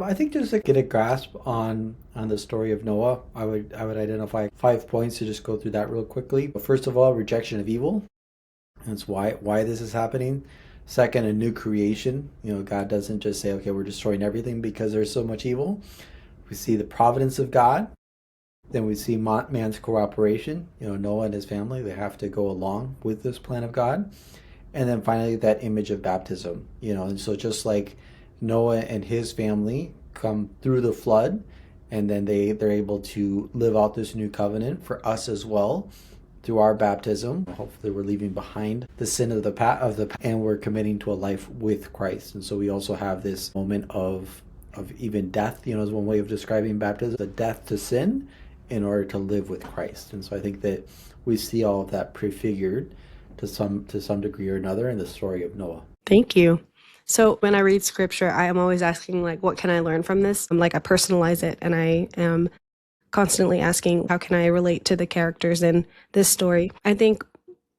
I think just to get a grasp on the story of Noah, I would identify 5 points to just go through that real quickly. But first of all, rejection of evil. That's why this is happening. Second, a new creation. God doesn't just say, okay, we're destroying everything because there's so much evil. We see the providence of God. Then we see man's cooperation. Noah and his family, they have to go along with this plan of God. And then finally, that image of baptism. And so just like Noah and his family come through the flood, and then they're able to live out this new covenant for us as well through our baptism. Hopefully, we're leaving behind the sin of and we're committing to a life with Christ. And so we also have this moment of even death. Is one way of describing baptism: the death to sin in order to live with Christ. And so I think that we see all of that prefigured to some degree or another in the story of Noah. Thank you. So when I read scripture, I am always asking, like, what can I learn from this? I personalize it, and I am constantly asking, how can I relate to the characters in this story? I think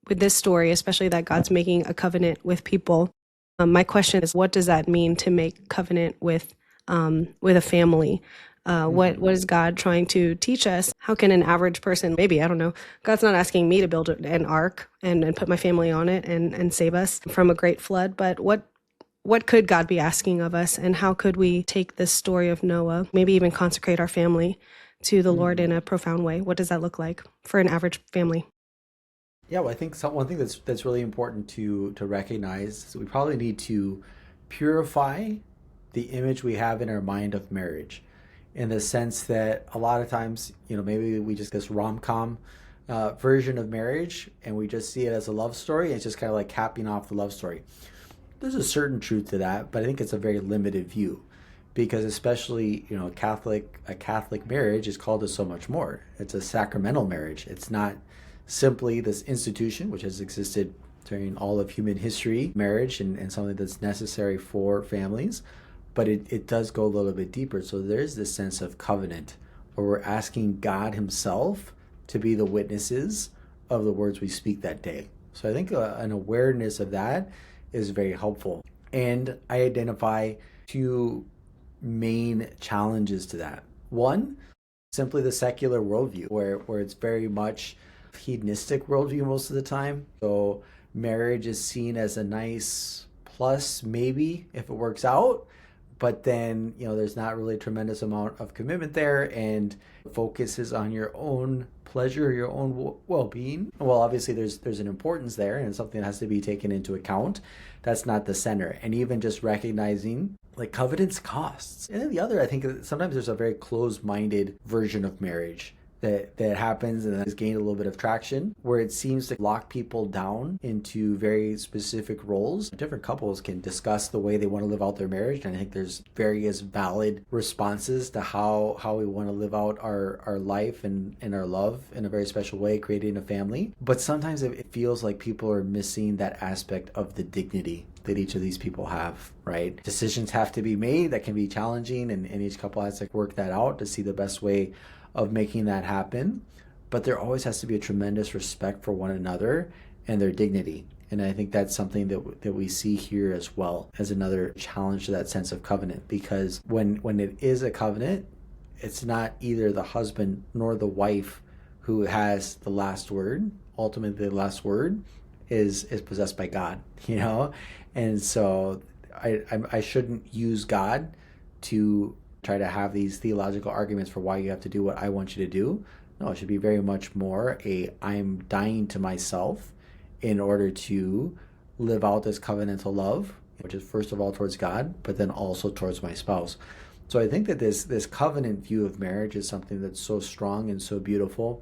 with this story, especially that God's making a covenant with people, my question is, what does that mean to make covenant with a family? What is God trying to teach us? How can an average person, maybe, I don't know, God's not asking me to build an ark and put my family on it and save us from a great flood, but what could God be asking of us, and how could we take this story of Noah, maybe even consecrate our family to the Lord in a profound way? What does that look like for an average family? Yeah, well, I think one thing that's really important to recognize is we probably need to purify the image we have in our mind of marriage, in the sense that a lot of times, maybe we just this rom-com version of marriage, and we just see it as a love story, and it's just kind of like capping off the love story. There's a certain truth to that, but I think it's a very limited view, because especially a Catholic marriage is called to so much more. It's a sacramental marriage. It's not simply this institution which has existed during all of human history, marriage, and something that's necessary for families, but it does go a little bit deeper. So there's this sense of covenant where we're asking God himself to be the witnesses of the words we speak that day. So I think an awareness of that is very helpful. And I identify two main challenges to that. One, simply the secular worldview, where it's very much hedonistic worldview most of the time. So marriage is seen as a nice plus, maybe, if it works out. But then, there's not really a tremendous amount of commitment there, and focus is on your own pleasure, your own well-being. Well, obviously there's an importance there, and something that has to be taken into account. That's not the center. And even just recognizing like covenants costs. And then the other, I think sometimes there's a very closed-minded version of marriage that happens and has gained a little bit of traction, where it seems to lock people down into very specific roles. Different couples can discuss the way they want to live out their marriage, and I think there's various valid responses to how we want to live out our life and our love in a very special way, creating a family. But sometimes it feels like people are missing that aspect of the dignity that each of these people have, right? Decisions have to be made that can be challenging, and each couple has to work that out to see the best way of making that happen. But there always has to be a tremendous respect for one another and their dignity. And I think that's something that we see here as well as another challenge to that sense of covenant, because when it is a covenant, it's not either the husband nor the wife who has the last word. Ultimately, the last word is possessed by God, And so I shouldn't use God to try to have these theological arguments for why you have to do what I want you to do. No, it should be very much more I'm dying to myself in order to live out this covenantal love, which is first of all towards God, but then also towards my spouse. So I think that this covenant view of marriage is something that's so strong and so beautiful.